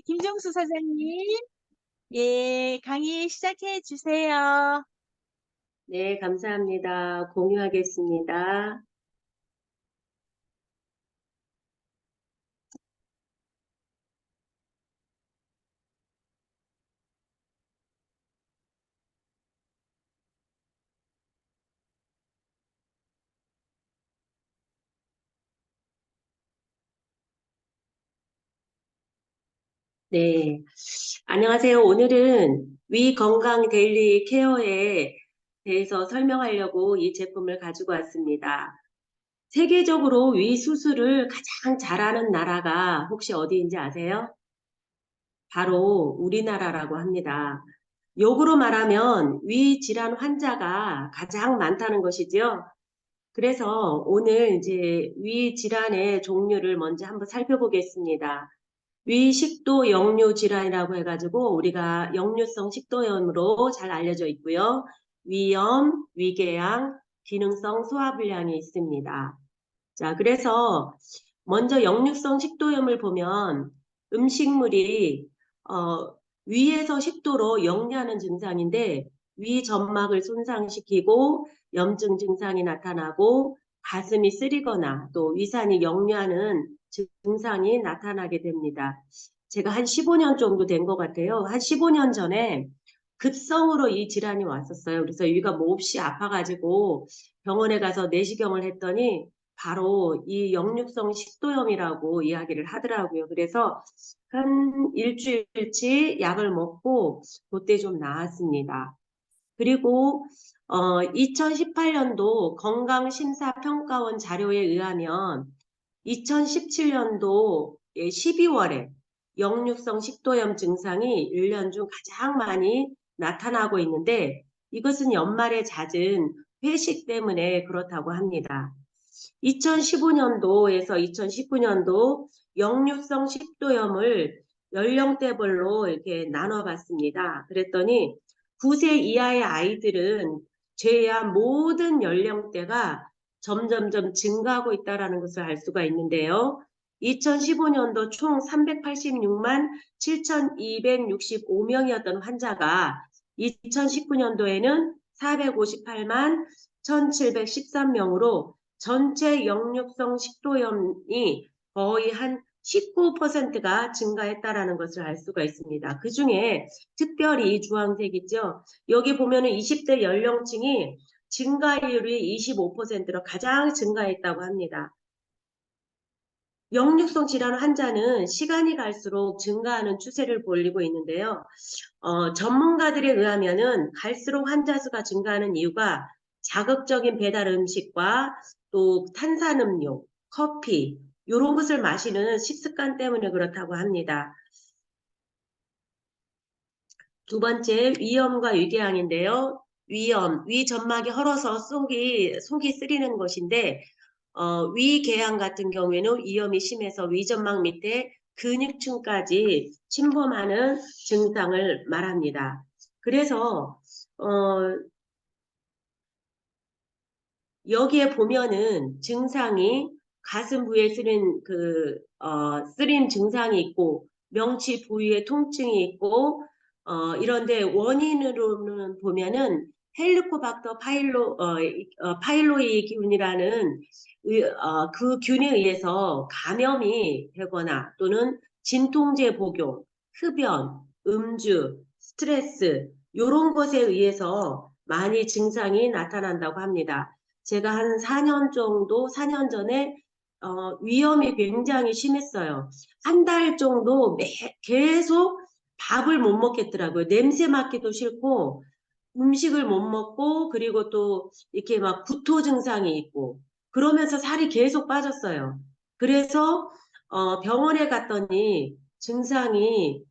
김정수 사장님, 예, 강의 시작해 주세요. 네, 감사합니다. 공유하겠습니다. 네, 안녕하세요. 오늘은 위 건강 데일리 케어에 대해서 설명하려고 이 제품을 가지고 왔습니다. 세계적으로 위 수술을 가장 잘하는 나라가 혹시 어디인지 아세요? 바로 우리나라라고 합니다. 역으로 말하면 위 질환 환자가 가장 많다는 것이죠. 그래서 오늘 이제 위 질환의 종류를 먼저 한번 살펴보겠습니다. 위식도 역류 질환이라고 해가지고 우리가 역류성 식도염으로 잘 알려져 있고요. 위염, 위궤양, 기능성 소화불량이 있습니다. 자, 그래서 먼저 역류성 식도염을 보면 음식물이 위에서 식도로 역류하는 증상인데 위 점막을 손상시키고 염증 증상이 나타나고 가슴이 쓰리거나 또 위산이 역류하는 증상이 나타나게 됩니다. 제가 한 15년 정도 된 것 같아요. 한 15년 전에 급성으로 이 질환이 왔었어요. 그래서 위가 몹시 아파가지고 병원에 가서 내시경을 했더니 바로 이 역류성 식도염이라고 이야기를 하더라고요. 그래서 한 일주일치 약을 먹고 그때 좀 나았습니다. 그리고 2018년도 건강심사평가원 자료에 의하면 2017년도 12월에 역류성 식도염 증상이 1년 중 가장 많이 나타나고 있는데 이것은 연말에 잦은 회식 때문에 그렇다고 합니다. 2015년도에서 2019년도 역류성 식도염을 연령대별로 이렇게 나눠봤습니다. 그랬더니 9세 이하의 아이들은 제외한 모든 연령대가 점점점 증가하고 있다는 것을 알 수가 있는데요. 2015년도 총 386만 7,265명이었던 환자가 2019년도에는 458만 1,713명으로 전체 역류성 식도염이 거의 한 19%가 증가했다라는 것을 알 수가 있습니다. 그 중에 특별히 주황색이죠. 여기 보면은 20대 연령층이 증가율이 25%로 가장 증가했다고 합니다. 역류성 질환 환자는 시간이 갈수록 증가하는 추세를 보이고 있는데요. 전문가들에 의하면은 갈수록 환자 수가 증가하는 이유가 자극적인 배달 음식과 또 탄산음료, 커피, 이런 것을 마시는 식습관 때문에 그렇다고 합니다. 두 번째, 위염과 위궤양인데요. 위염, 위 점막이 헐어서 속이 쓰리는 것인데, 위궤양 같은 경우에는 위염이 심해서 위 점막 밑에 근육층까지 침범하는 증상을 말합니다. 그래서, 어, 여기에 보면은 증상이 가슴 부위에 쓰린 증상이 있고, 명치 부위에 통증이 있고, 이런데 원인으로는 보면은 헬리코박터 파일로이 균이라는 그 균에 의해서 감염이 되거나 또는 진통제 복용, 흡연, 음주, 스트레스, 이런 것에 의해서 많이 증상이 나타난다고 합니다. 제가 한 4년 정도, 4년 전에 위염이 굉장히 심했어요. 한 달 정도 계속 밥을 못 먹겠더라고요. 냄새 맡기도 싫고 음식을 못 먹고 그리고 또 이렇게 막 구토 증상이 있고 그러면서 살이 계속 빠졌어요. 그래서 병원에 갔더니 증상이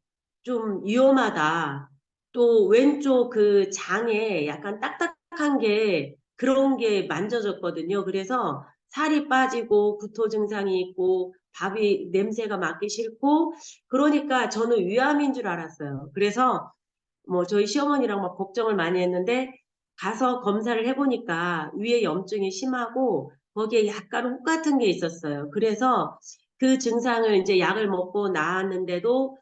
좀 위험하다. 또 왼쪽 그 장에 약간 딱딱한 게 그런 게 만져졌거든요. 그래서 살이 빠지고 구토 증상이 있고 밥이 냄새가 맡기 싫고 그러니까 저는 위암인 줄 알았어요. 그래서 뭐 저희 시어머니랑 막 걱정을 많이 했는데 가서 검사를 해보니까 위에 염증이 심하고 거기에 약간 혹 같은 게 있었어요. 그래서 그 증상을 이제 약을 먹고 나았는데도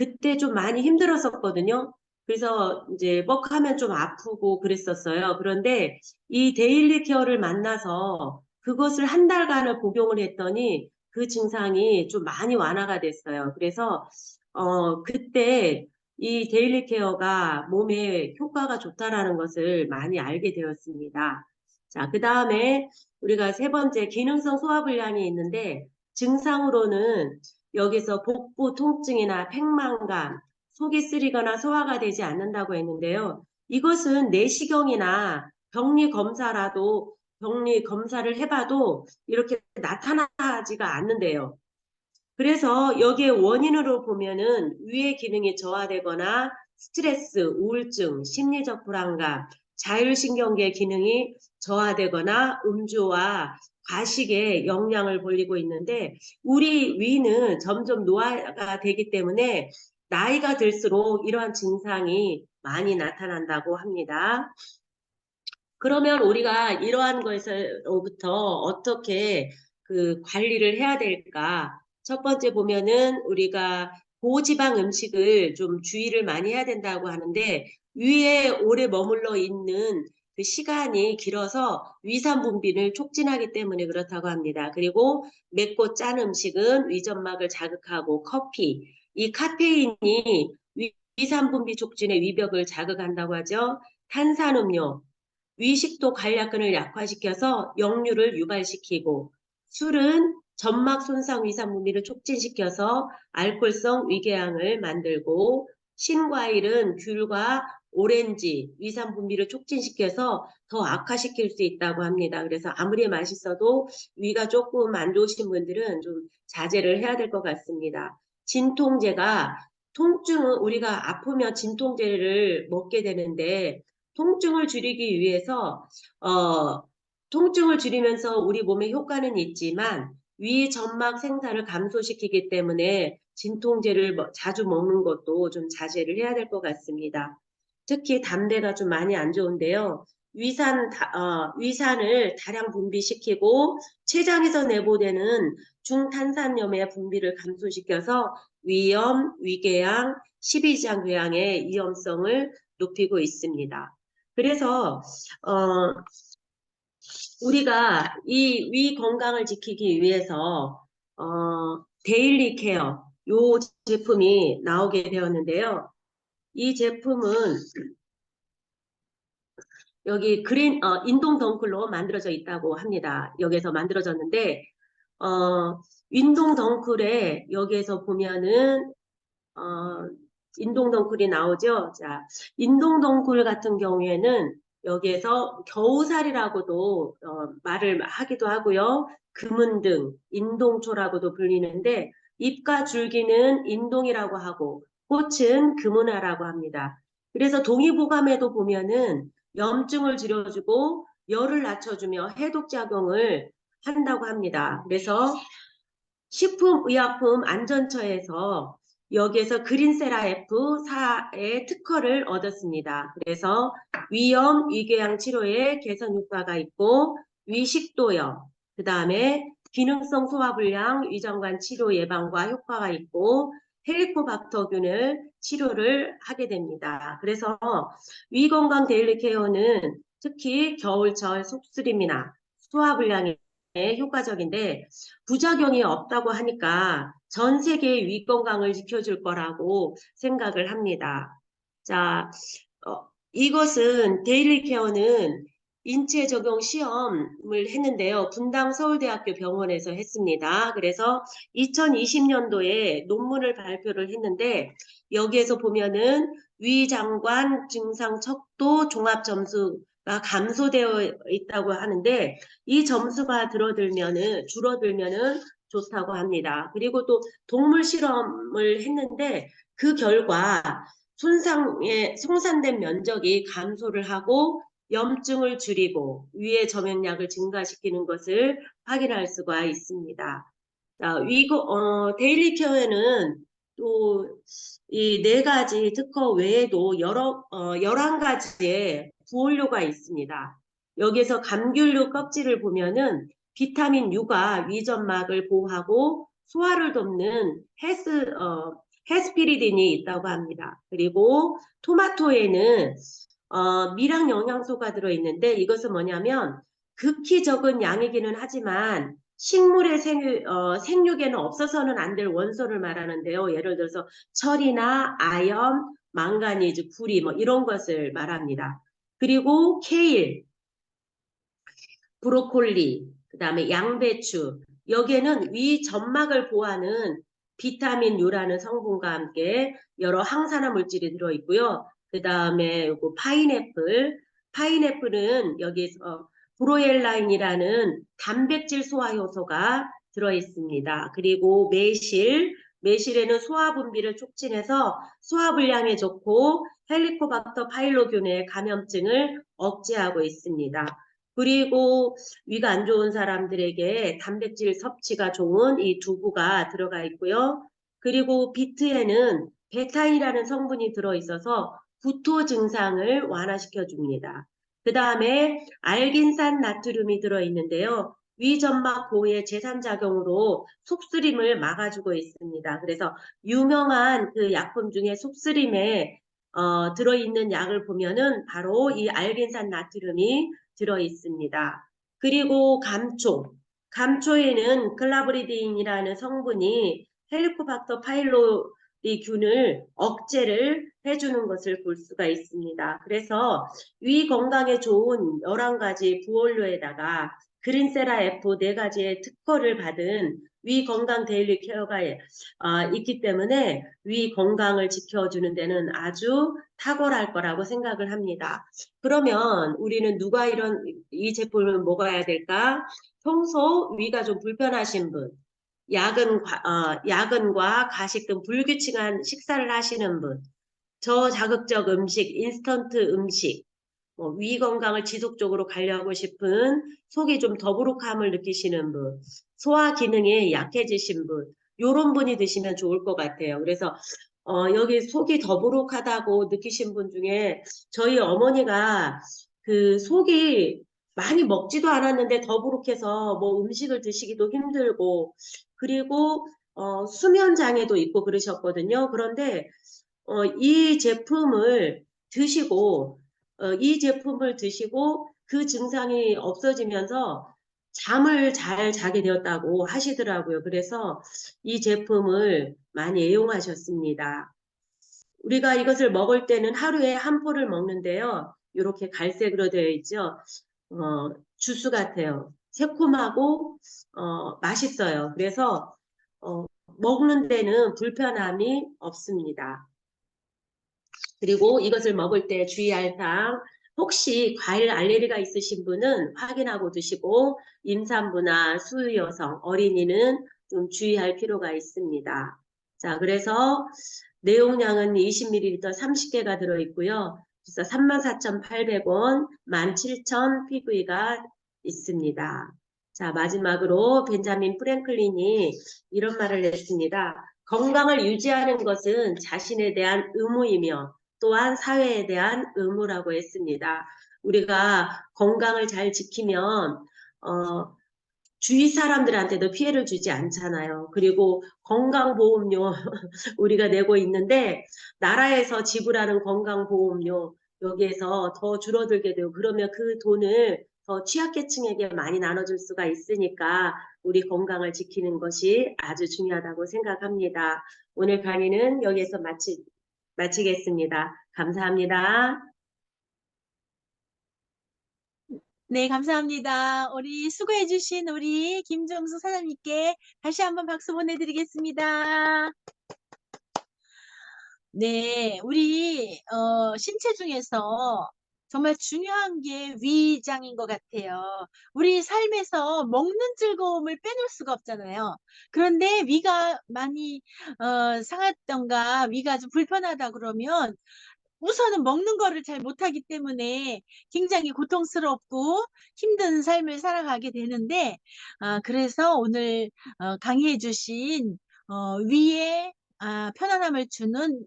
그때 좀 많이 힘들었었거든요. 그래서 이제 뻑하면 좀 아프고 그랬었어요. 그런데 이 데일리 케어를 만나서 그것을 한 달간을 복용을 했더니 그 증상이 좀 많이 완화가 됐어요. 그래서 그때 이 데일리 케어가 몸에 효과가 좋다라는 것을 많이 알게 되었습니다. 자, 그 다음에 우리가 세 번째 기능성 소화불량이 있는데 증상으로는 여기서 복부 통증이나 팽만감, 속이 쓰리거나 소화가 되지 않는다고 했는데요. 이것은 내시경이나 병리 검사를 해봐도 이렇게 나타나지가 않는데요. 그래서 여기에 원인으로 보면은 위의 기능이 저하되거나 스트레스, 우울증, 심리적 불안감, 자율신경계 기능이 저하되거나 음주와 과식에 영향을 벌리고 있는데 우리 위는 점점 노화가 되기 때문에 나이가 들수록 이러한 증상이 많이 나타난다고 합니다. 그러면 우리가 이러한 것으로부터 어떻게 그 관리를 해야 될까? 첫 번째 보면은 우리가 고지방 음식을 좀 주의를 많이 해야 된다고 하는데 위에 오래 머물러 있는 그 시간이 길어서 위산 분비를 촉진하기 때문에 그렇다고 합니다. 그리고 맵고 짠 음식은 위점막을 자극하고 커피, 이 카페인이 위산 분비 촉진의 위벽을 자극한다고 하죠. 탄산음료, 위식도 관략근을 약화시켜서 역류를 유발시키고 술은 점막 손상 위산 분비를 촉진시켜서 알코올성 위궤양을 만들고 신과일은 귤과 오렌지 위산 분비를 촉진시켜서 더 악화시킬 수 있다고 합니다. 그래서 아무리 맛있어도 위가 조금 안 좋으신 분들은 좀 자제를 해야 될 것 같습니다. 진통제가 통증은 우리가 아프면 진통제를 먹게 되는데 통증을 줄이기 위해서 통증을 줄이면서 우리 몸에 효과는 있지만 위 점막 생산을 감소시키기 때문에 진통제를 자주 먹는 것도 좀 자제를 해야 될 것 같습니다. 특히 담배가 좀 많이 안 좋은데요. 위산을 다량 분비시키고 췌장에서 내보내는 중탄산염의 분비를 감소시켜서 위염, 위궤양, 십이지장궤양의 위험성을 높이고 있습니다. 그래서 우리가 이 위 건강을 지키기 위해서 데일리 케어 요 제품이 나오게 되었는데요. 이 제품은 여기 인동 덩쿨로 만들어져 있다고 합니다. 여기서 만들어졌는데 인동 덩쿨에 여기에서 보면은 어, 인동덩굴이 나오죠. 자, 인동덩굴 같은 경우에는 여기에서 겨우살이라고도 말을 하기도 하고요. 금은등, 인동초라고도 불리는데 잎과 줄기는 인동이라고 하고 꽃은 금은화라고 합니다. 그래서 동의보감에도 보면은 염증을 줄여주고 열을 낮춰주며 해독작용을 한다고 합니다. 그래서 식품의약품 안전처에서 여기에서 그린세라 F4의 특허를 얻었습니다. 그래서 위염, 위궤양 치료에 개선 효과가 있고 위식도염, 그 다음에 기능성 소화불량, 위장관 치료 예방과 효과가 있고 헬리코박터균을 치료를 하게 됩니다. 그래서 위건강 데일리 케어는 특히 겨울철 속쓰림이나 소화불량에 효과적인데 부작용이 없다고 하니까 전 세계의 위 건강을 지켜줄 거라고 생각을 합니다. 자, 이것은 데일리 케어는 인체 적용 시험을 했는데요. 분당 서울대학교 병원에서 했습니다. 그래서 2020년도에 논문을 발표를 했는데 여기에서 보면은 위장관 증상 척도 종합 점수가 감소되어 있다고 하는데 이 점수가 줄어들면은 좋다고 합니다. 그리고 또 동물 실험을 했는데 그 결과 손상된 면적이 감소를 하고 염증을 줄이고 위의 점액력을 증가시키는 것을 확인할 수가 있습니다. 자, 데일리 케어에는 또 이 네 가지 특허 외에도 11가지의 부원료가 있습니다. 여기에서 감귤류 껍질을 보면은 비타민 U가 위점막을 보호하고 소화를 돕는 헤스피리딘이 있다고 합니다. 그리고 토마토에는 미량 영양소가 들어있는데 이것은 뭐냐면 극히 적은 양이기는 하지만 식물의 생육에는 없어서는 안 될 원소를 말하는데요. 예를 들어서 철이나 아연, 망가니즈, 구리 뭐 이런 것을 말합니다. 그리고 케일, 브로콜리, 그다음에 양배추 여기에는 위 점막을 보호하는 비타민 U라는 성분과 함께 여러 항산화 물질이 들어있고요. 그다음에 요거 파인애플은 여기서 브로엘라인이라는 단백질 소화 효소가 들어있습니다. 그리고 매실에는 소화 분비를 촉진해서 소화불량에 좋고 헬리코박터 파일로균의 감염증을 억제하고 있습니다. 그리고 위가 안 좋은 사람들에게 단백질 섭취가 좋은 이 두부가 들어가 있고요. 그리고 비트에는 베타인이라는 성분이 들어있어서 구토 증상을 완화시켜 줍니다. 그 다음에 알긴산 나트륨이 들어있는데요. 위점막 보호의 제삼작용으로 속쓰림을 막아주고 있습니다. 그래서 유명한 그 약품 중에 속쓰림에 들어있는 약을 보면은 바로 이 알긴산 나트륨이 들어 있습니다. 그리고 감초에는 클라브리딘이라는 성분이 헬리코박터 파일로리균을 억제를 해주는 것을 볼 수가 있습니다. 그래서 위 건강에 좋은 11가지 부원료에다가 그린세라 F 4가지의 특허를 받은 위 건강 데일리 케어가 있기 때문에 위 건강을 지켜주는 데는 아주 탁월할 거라고 생각을 합니다. 그러면 우리는 누가 이 제품을 먹어야 될까? 평소 위가 좀 불편하신 분, 야근과 가식 등 불규칙한 식사를 하시는 분, 저자극적 음식, 인스턴트 음식, 위 건강을 지속적으로 관리하고 싶은 속이 좀 더부룩함을 느끼시는 분, 소화 기능이 약해지신 분, 요런 분이 드시면 좋을 것 같아요. 그래서 여기 속이 더부룩하다고 느끼신 분 중에 저희 어머니가 그 속이 많이 먹지도 않았는데 더부룩해서 뭐 음식을 드시기도 힘들고 그리고 수면 장애도 있고 그러셨거든요. 그런데 드시고 이 제품을 드시고 그 증상이 없어지면서 잠을 잘 자게 되었다고 하시더라고요. 그래서 이 제품을 많이 애용하셨습니다. 우리가 이것을 먹을 때는 하루에 한 포를 먹는데요. 이렇게 갈색으로 되어 있죠. 주스 같아요. 새콤하고 맛있어요. 그래서 어, 먹는 데는 불편함이 없습니다. 그리고 이것을 먹을 때 주의할 사항, 혹시 과일 알레르기가 있으신 분은 확인하고 드시고 임산부나 수유 여성, 어린이는 좀 주의할 필요가 있습니다. 자, 그래서 내용량은 20ml 30개가 들어있고요. 그래서 34,800원, 17,000 PV가 있습니다. 자, 마지막으로 벤자민 프랭클린이 이런 말을 했습니다. 건강을 유지하는 것은 자신에 대한 의무이며 또한 사회에 대한 의무라고 했습니다. 우리가 건강을 잘 지키면 주위 사람들한테도 피해를 주지 않잖아요. 그리고 건강보험료 우리가 내고 있는데 나라에서 지불하는 건강보험료 여기에서 더 줄어들게 되고 그러면 그 돈을 더 취약계층에게 많이 나눠줄 수가 있으니까 우리 건강을 지키는 것이 아주 중요하다고 생각합니다. 오늘 강의는 여기에서 마치겠습니다. 감사합니다. 네, 감사합니다. 수고해주신 우리 김정수 사장님께 다시 한번 박수 보내드리겠습니다. 네, 우리 신체 중에서 정말 중요한 게 위장인 것 같아요. 우리 삶에서 먹는 즐거움을 빼놓을 수가 없잖아요. 그런데 위가 많이 상했던가 위가 좀 불편하다 그러면 우선은 먹는 거를 잘 못하기 때문에 굉장히 고통스럽고 힘든 삶을 살아가게 되는데 그래서 오늘 강의해 주신 위에 편안함을 주는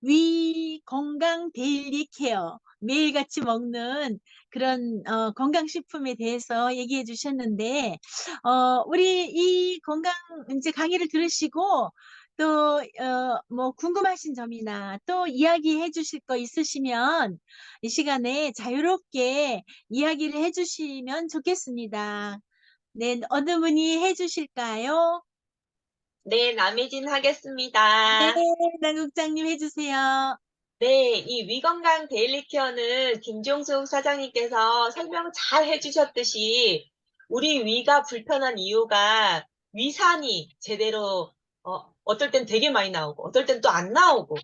위 건강 데일리 케어 매일같이 먹는 그런 건강식품에 대해서 얘기해 주셨는데 우리 이 건강 이제 강의를 들으시고 또, 뭐, 궁금하신 점이나 또 이야기해 주실 거 있으시면 이 시간에 자유롭게 이야기를 해 주시면 좋겠습니다. 네, 어느 분이 해 주실까요? 네, 남혜진 네, 하겠습니다. 남국장님 해 주세요. 네, 이 위건강 데일리 케어는 김종숙 사장님께서 설명 잘 해주셨듯이 우리 위가 불편한 이유가 위산이 제대로 어떨 땐 되게 많이 나오고 어떨 땐 또 안 나오고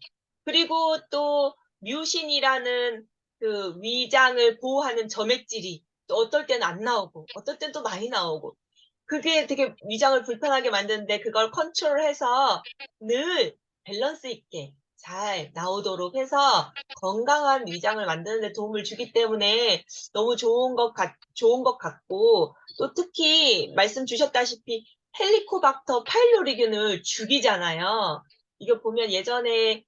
그리고 또 뮤신이라는 그 위장을 보호하는 점액질이 또 어떨 땐 안 나오고 어떨 땐 또 많이 나오고 그게 되게 위장을 불편하게 만드는데 그걸 컨트롤해서 늘 밸런스 있게 잘 나오도록 해서 건강한 위장을 만드는 데 도움을 주기 때문에 너무 좋은 것 같고 또 특히 말씀 주셨다시피 헬리코박터 파일로리균을 죽이잖아요. 이거 보면 예전에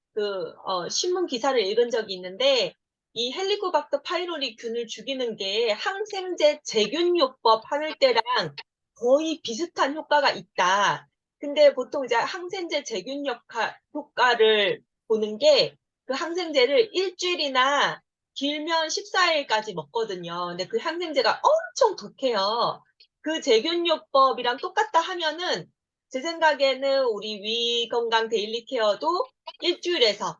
신문 기사를 읽은 적이 있는데 이 헬리코박터 파일로리균을 죽이는 게 항생제 제균요법 하는 때랑 거의 비슷한 효과가 있다. 근데 보통 이제 항생제 제균 효과를 보는 게 그 항생제를 일주일이나 길면 14일까지 먹거든요. 근데 그 항생제가 엄청 독해요. 그 제균요법이랑 똑같다 하면은 제 생각에는 우리 위 건강 데일리 케어도 일주일에서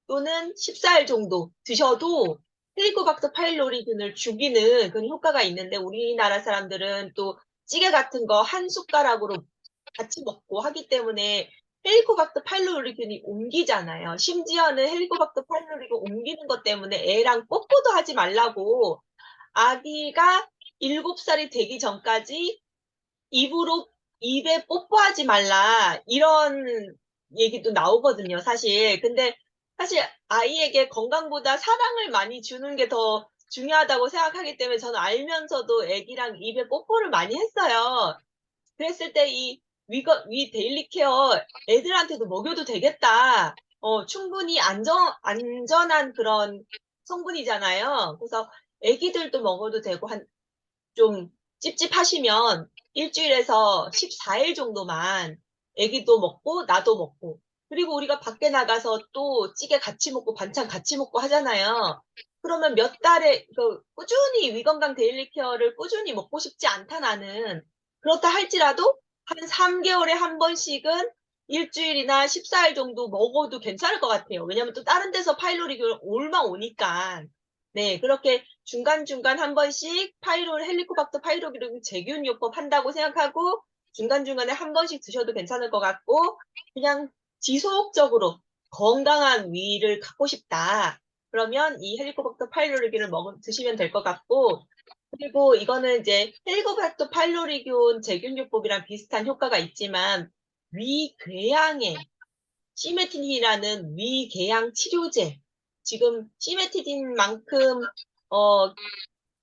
또는 14일 정도 드셔도 헬리코박터 파일로리균을 죽이는 그런 효과가 있는데 우리나라 사람들은 또 찌개 같은 거 한 숟가락으로 같이 먹고 하기 때문에 헬리코박터 파일로리균이 옮기잖아요. 심지어는 헬리코박터 파일로리균 옮기는 것 때문에 애랑 뽀뽀도 하지 말라고 아기가 7살이 되기 전까지 입으로 입에 뽀뽀하지 말라 이런 얘기도 나오거든요, 사실. 근데 사실 아이에게 건강보다 사랑을 많이 주는 게 더 중요하다고 생각하기 때문에 저는 알면서도 애기랑 입에 뽀뽀를 많이 했어요. 그랬을 때 위 데일리 케어 애들한테도 먹여도 되겠다. 충분히 안전한 그런 성분이잖아요. 그래서 애기들도 먹어도 되고 좀 찝찝하시면 일주일에서 14일 정도만 애기도 먹고 나도 먹고 그리고 우리가 밖에 나가서 또 찌개 같이 먹고 반찬 같이 먹고 하잖아요. 그러면 몇 달에 꾸준히 위건강 데일리 케어를 꾸준히 먹고 싶지 않다 나는. 그렇다 할지라도 한 3개월에 한 번씩은 일주일이나 14일 정도 먹어도 괜찮을 것 같아요. 왜냐면 또 다른 데서 파일로리균 올마 오니까. 네, 그렇게 중간중간 한 번씩 헬리코박터 파이로기를 제균요법 한다고 생각하고 중간중간에 한 번씩 드셔도 괜찮을 것 같고 그냥 지속적으로 건강한 위를 갖고 싶다. 그러면 이 헬리코박터 파일로리균을 드시면 될 것 같고 그리고 이거는 이제 헬리코박터 파일로리균 제균요법이랑 비슷한 효과가 있지만 위궤양에 시메틴이라는 위궤양 치료제 지금 시메티딘만큼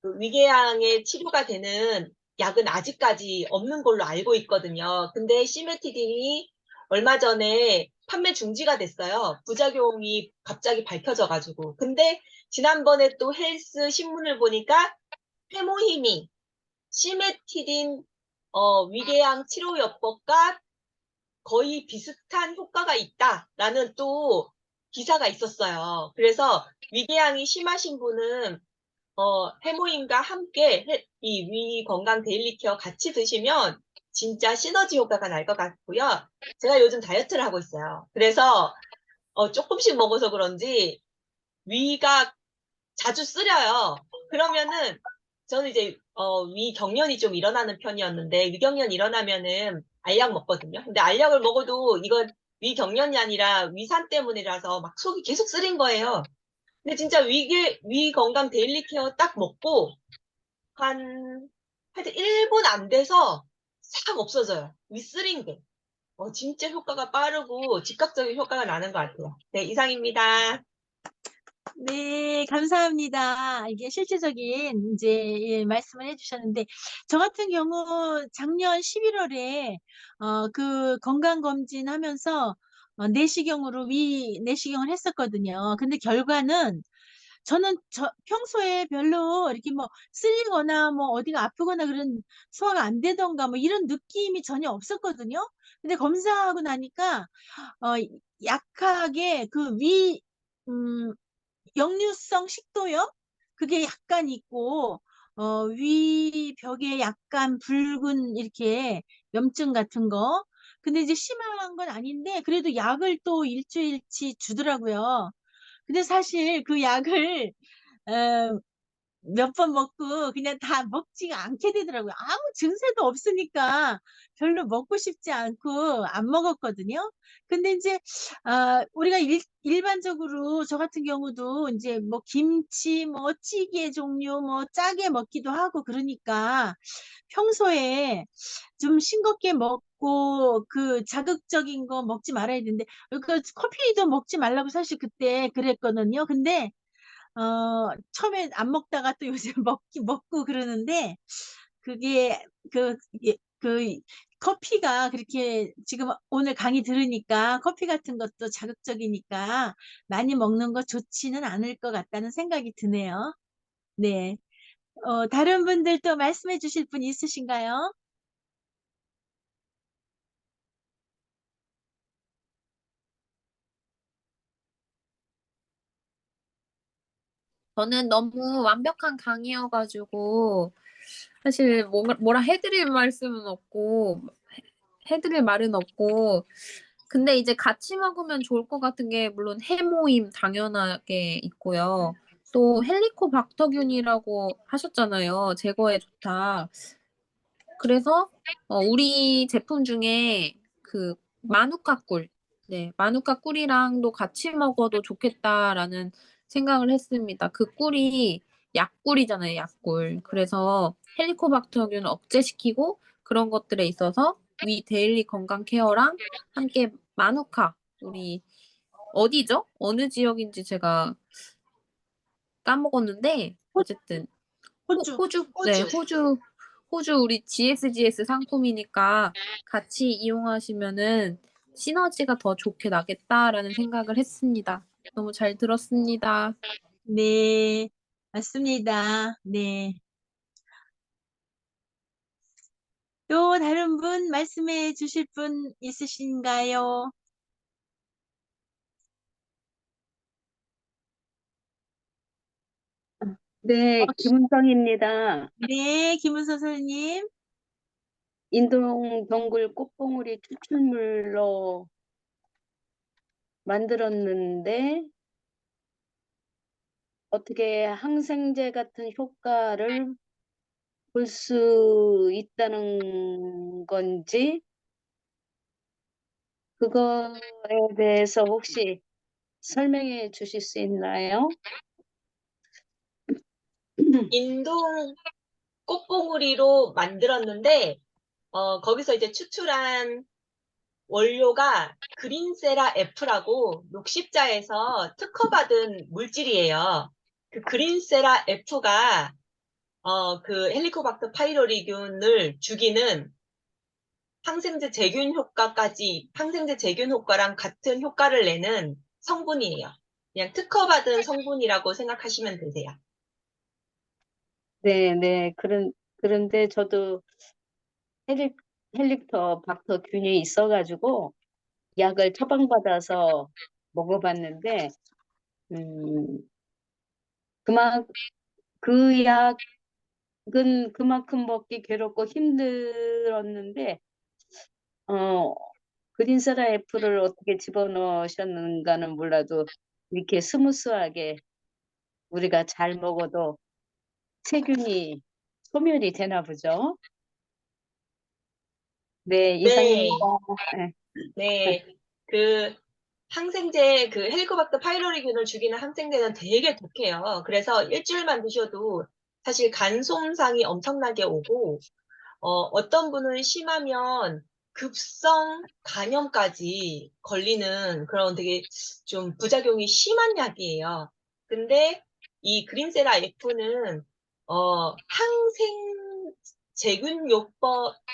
그 위궤양의 치료가 되는 약은 아직까지 없는 걸로 알고 있거든요. 근데 시메티딘이 얼마 전에 판매 중지가 됐어요. 부작용이 갑자기 밝혀져가지고. 근데 지난번에 또 헬스 신문을 보니까 페모히미, 시메티딘 위궤양 치료요법과 거의 비슷한 효과가 있다라는 또 기사가 있었어요. 그래서 위궤양이 심하신 분은 해모임과 함께 이 위 건강 데일리 케어 같이 드시면 진짜 시너지 효과가 날 것 같고요. 제가 요즘 다이어트를 하고 있어요. 그래서 조금씩 먹어서 그런지 위가 자주 쓰려요. 그러면은 저는 이제 위경련이 좀 일어나는 편이었는데 위경련 일어나면은 알약 먹거든요. 근데 알약을 먹어도 이건 위경련이 아니라 위산 때문이라서 막 속이 계속 쓰린 거예요. 근데 진짜 위 건강 데일리 케어 딱 먹고 하여튼 1분 안 돼서 싹 없어져요. 위 쓰린 게. 진짜 효과가 빠르고 즉각적인 효과가 나는 것 같아요. 네, 이상입니다. 네, 감사합니다. 이게 실제적인 이제 말씀을 해주셨는데, 저 같은 경우 작년 11월에 그 건강검진 하면서 내시경을 했었거든요. 근데 결과는 저는 평소에 별로 이렇게 뭐 쓰리거나 뭐 어디가 아프거나 그런 소화가 안 되던가 뭐 이런 느낌이 전혀 없었거든요. 근데 검사하고 나니까 어, 약하게 역류성 식도염 그게 약간 있고 위 벽에 약간 붉은 이렇게 염증 같은 거. 근데 이제 심한 건 아닌데 그래도 약을 또 일주일치 주더라고요. 근데 사실 그 약을 어, 몇 번 먹고 그냥 다 먹지가 않게 되더라고요. 아무 증세도 없으니까 별로 먹고 싶지 않고 안 먹었거든요. 근데 이제 우리가 일반적으로 저 같은 경우도 이제 뭐 김치, 뭐 찌개 종류, 뭐 짜게 먹기도 하고 그러니까 평소에 좀 싱겁게 먹고 그 자극적인 거 먹지 말아야 되는데 그 커피도 먹지 말라고 사실 그때 그랬거든요. 근데 처음에 안 먹다가 또 요새 먹고 그러는데, 그게, 그, 커피가 그렇게 지금 오늘 강의 들으니까 커피 같은 것도 자극적이니까 많이 먹는 거 좋지는 않을 것 같다는 생각이 드네요. 네. 다른 분들 또 말씀해 주실 분 있으신가요? 저는 너무 완벽한 강의여가지고 사실 뭐라 해드릴 말씀은 없고 해드릴 말은 없고 근데 이제 같이 먹으면 좋을 것 같은 게 물론 해모임 당연하게 있고요. 또 헬리코박터균이라고 하셨잖아요. 제거에 좋다. 그래서 우리 제품 중에 그 마누카 꿀, 네, 마누카 꿀이랑도 같이 먹어도 좋겠다라는 생각을 했습니다. 그 꿀이 약꿀이잖아요, 약꿀. 그래서 헬리코박터균을 억제시키고 그런 것들에 있어서 위 데일리 건강 케어랑 함께 마누카, 우리 어디죠? 어느 지역인지 제가 까먹었는데 어쨌든 호주. 호주, 네, 호주 우리 GSGS 상품이니까 같이 이용하시면은 시너지가 더 좋게 나겠다라는 생각을 했습니다. 너무 잘 들었습니다. 네. 맞습니다. 네. 또 다른 분 말씀해 주실 분 있으신가요? 네, 김은성입니다. 네, 김은서 선생님. 인동 동굴 꽃봉오리 추출물로 만들었는데 어떻게 항생제 같은 효과를 볼 수 있다는 건지 그거에 대해서 혹시 설명해 주실 수 있나요? 인동 꽃봉오리로 만들었는데, 거기서 이제 추출한 원료가 그린세라 F라고 녹십자에서 특허받은 물질이에요. 그 그린세라 F가 그 헬리코박터 파이로리균을 죽이는 항생제 제균 효과랑 같은 효과를 내는 성분이에요. 그냥 특허받은 성분이라고 생각하시면 되세요. 네. 그런데 저도 헬릭터 박터균이 있어가지고 약을 처방받아서 먹어봤는데 그 약은 그만큼 먹기 괴롭고 힘들었는데 그린세라 F를 어떻게 집어넣으셨는가는 몰라도 이렇게 스무스하게 우리가 잘 먹어도 세균이 소멸이 되나 보죠. 네, 이상입니다. 네, 네. 네. 그 헬리코박터 파이로리균을 죽이는 항생제는 되게 독해요. 그래서 일주일만 드셔도 사실 간 손상이 엄청나게 오고, 어떤 분은 심하면 급성 간염까지 걸리는 그런 되게 좀 부작용이 심한 약이에요. 근데 이 그린세라 F는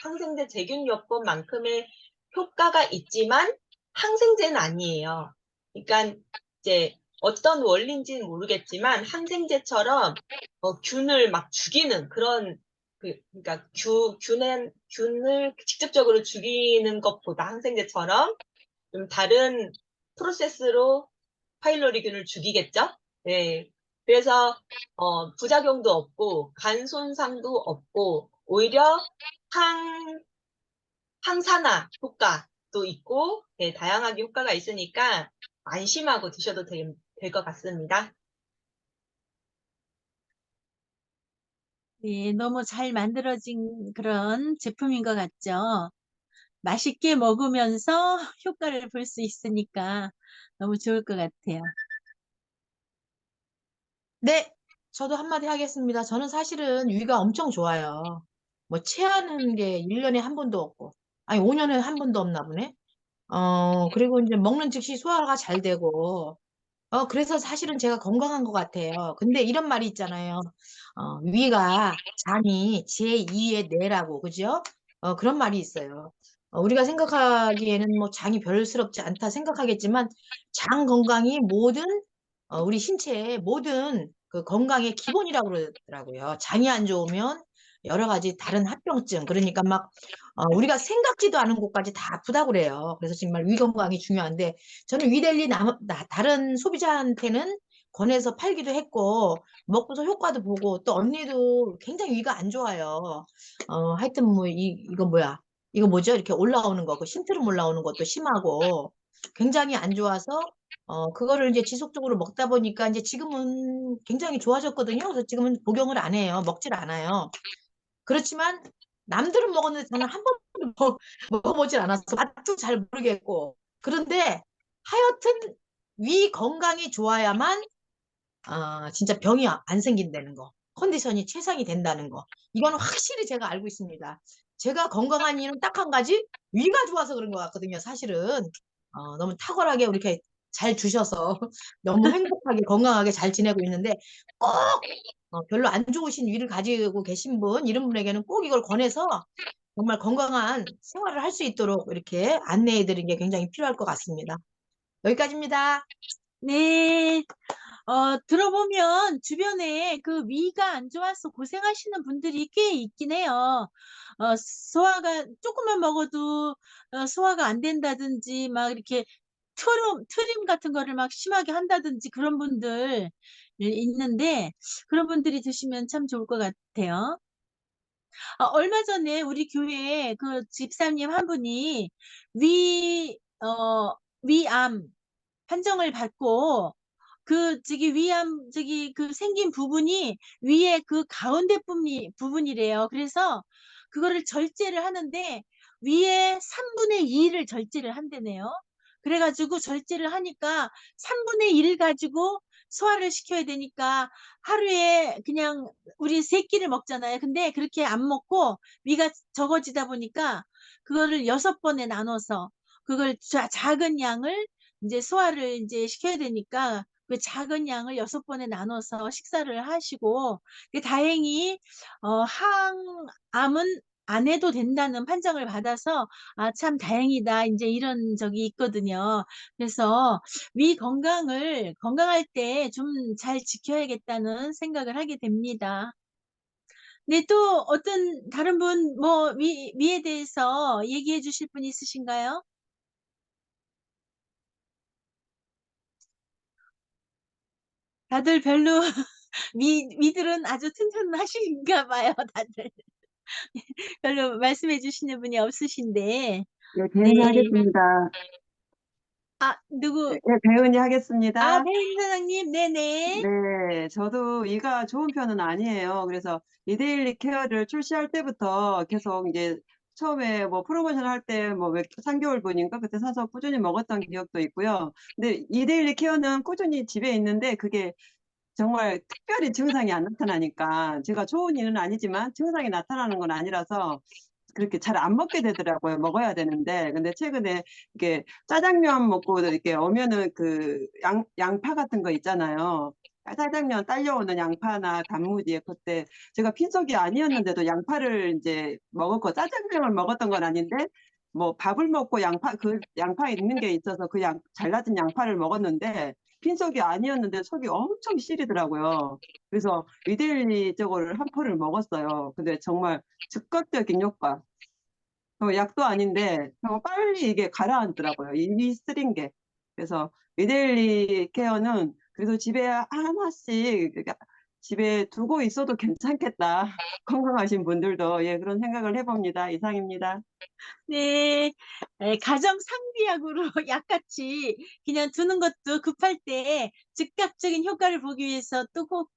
항생제 제균요법만큼의 효과가 있지만 항생제는 아니에요. 그러니까 이제 어떤 원리인지는 모르겠지만 항생제처럼 균을 막 죽이는 그런 그러니까 균을 직접적으로 죽이는 것보다 항생제처럼 좀 다른 프로세스로 파일로리균을 죽이겠죠? 네. 그래서 부작용도 없고 간 손상도 없고 오히려 항산화 효과도 있고 네, 다양하게 효과가 있으니까 안심하고 드셔도 될 것 같습니다. 네, 너무 잘 만들어진 그런 제품인 것 같죠? 맛있게 먹으면서 효과를 볼 수 있으니까 너무 좋을 것 같아요. 네, 저도 한마디 하겠습니다. 저는 사실은 위가 엄청 좋아요. 뭐 체하는 게 1년에 한 번도 없고, 아니 5년에 한 번도 없나 보네. 그리고 이제 먹는 즉시 소화가 잘 되고, 그래서 사실은 제가 건강한 것 같아요. 근데 이런 말이 있잖아요. 위가 장이 제2의 뇌라고, 그죠? 그런 말이 있어요. 우리가 생각하기에는 뭐 장이 별스럽지 않다 생각하겠지만, 장 건강이 모든, 우리 신체의 모든 그 건강의 기본이라고 그러더라고요. 장이 안 좋으면 여러 가지 다른 합병증, 그러니까 막, 우리가 생각지도 않은 곳까지 다 아프다고 그래요. 그래서 정말 위 건강이 중요한데, 저는 위델리 다른 소비자한테는 권해서 팔기도 했고, 먹고서 효과도 보고, 또 언니도 굉장히 위가 안 좋아요. 하여튼 뭐, 이거 뭐야. 이거 뭐죠? 이렇게 올라오는 거, 그 심트름 올라오는 것도 심하고, 굉장히 안 좋아서, 그거를 이제 지속적으로 먹다 보니까 이제 지금은 굉장히 좋아졌거든요. 그래서 지금은 복용을 안 해요. 먹질 않아요. 그렇지만 남들은 먹었는데 저는 한 번도 먹어보질 않았어. 맛도 잘 모르겠고. 그런데 하여튼 위 건강이 좋아야만 진짜 병이 안 생긴다는 거. 컨디션이 최상이 된다는 거. 이건 확실히 제가 알고 있습니다. 제가 건강한 이유는 딱 한 가지, 위가 좋아서 그런 것 같거든요. 사실은 너무 탁월하게 이렇게 잘 주셔서 너무 행복하게 건강하게 잘 지내고 있는데 꼭 별로 안 좋으신 위를 가지고 계신 분, 이런 분에게는 꼭 이걸 권해서 정말 건강한 생활을 할 수 있도록 이렇게 안내해 드리는 게 굉장히 필요할 것 같습니다. 여기까지입니다. 네, 들어보면 주변에 그 위가 안 좋아서 고생하시는 분들이 꽤 있긴 해요. 소화가 조금만 먹어도 소화가 안 된다든지 막 이렇게 트림 같은 거를 막 심하게 한다든지 그런 분들 있는데 그런 분들이 드시면 참 좋을 것 같아요. 얼마 전에 우리 교회에 그 집사님 한 분이 위암 판정을 받고 그 생긴 부분이 위에 그 가운데 부분이래요. 그래서 그거를 절제를 하는데 위에 3분의 2를 절제를 한대네요. 그래가지고 절제를 하니까 3분의 1 가지고 소화를 시켜야 되니까 하루에 그냥 우리 3끼를 먹잖아요. 근데 그렇게 안 먹고 위가 적어지다 보니까 그거를 6번에 나눠서 그걸 작은 양을 이제 소화를 이제 시켜야 되니까 그 작은 양을 6번에 나눠서 식사를 하시고 다행히 항암은 안 해도 된다는 판정을 받아서 참 다행이다 이제 이런 적이 있거든요. 그래서 위 건강할 때 좀 잘 지켜야겠다는 생각을 하게 됩니다. 네, 또 어떤 다른 분 뭐 위에 대해서 얘기해 주실 분 있으신가요? 다들 별로 위들은 아주 튼튼하신가 봐요, 다들. 별로 말씀해 주시는 분이 없으신데. 네, 네. 배은이 하겠습니다. 누구? 네, 배은이 하겠습니다. 배인 사장님, 네네. 네, 저도 이가 좋은 편은 아니에요. 그래서 이데일리 케어를 출시할 때부터 계속 이제 처음에 뭐 프로모션 할 때 뭐 3개월분인가 그때 사서 꾸준히 먹었던 기억도 있고요. 근데 이데일리 케어는 꾸준히 집에 있는데 그게 정말 특별히 증상이 안 나타나니까 제가 좋은 일은 아니지만 증상이 나타나는 건 아니라서 그렇게 잘 안 먹게 되더라고요. 먹어야 되는데. 근데 최근에 이렇게 짜장면 먹고 이렇게 오면은 그 양파 같은 거 있잖아요. 짜장면 딸려오는 양파나 단무지 그때 제가 빈속이 아니었는데도 양파를 이제 먹었고 짜장면을 먹었던 건 아닌데 뭐 밥을 먹고 양파 있는 게 있어서 그 잘라진 양파를 먹었는데 빈속이 아니었는데 속이 엄청 시리더라고요. 그래서 위데일리 저거를 한 포를 먹었어요. 근데 정말 즉각적인 효과. 약도 아닌데 정말 빨리 이게 가라앉더라고요. 이 쓰린 게. 그래서 위데일리 케어는 그래도 집에 하나씩 집에 두고 있어도 괜찮겠다. 건강하신 분들도 예, 그런 생각을 해봅니다. 이상입니다. 네, 가정 상비약으로 약같이 그냥 두는 것도 급할 때 즉각적인 효과를 보기 위해서 또 꼭,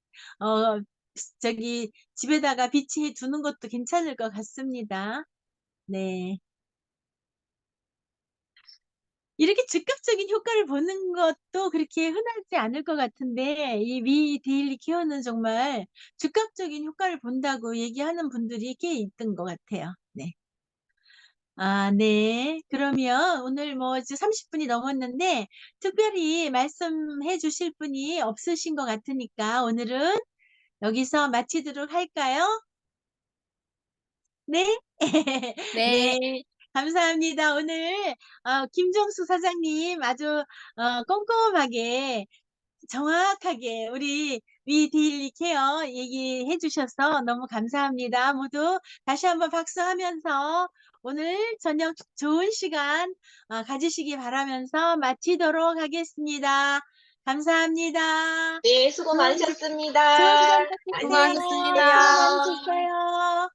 집에다가 비치해 두는 것도 괜찮을 것 같습니다. 네. 이렇게 즉각적인 효과를 보는 것도 그렇게 흔하지 않을 것 같은데, 이 위 데일리 케어는 정말 즉각적인 효과를 본다고 얘기하는 분들이 꽤 있던 것 같아요. 네. 아, 네. 그러면 오늘 뭐 이제 30분이 넘었는데, 특별히 말씀해 주실 분이 없으신 것 같으니까 오늘은 여기서 마치도록 할까요? 네? 네. 네. 감사합니다. 오늘, 김종수 사장님 아주, 꼼꼼하게 정확하게 우리 위 데일리 케어 얘기해 주셔서 너무 감사합니다. 모두 다시 한번 박수하면서 오늘 저녁 좋은 시간 가지시기 바라면서 마치도록 하겠습니다. 감사합니다. 네, 수고 좋은 많으셨습니다. 시간 되세요. 안녕히 수고 계세요. 수고하셨습니다. 많으셨어요.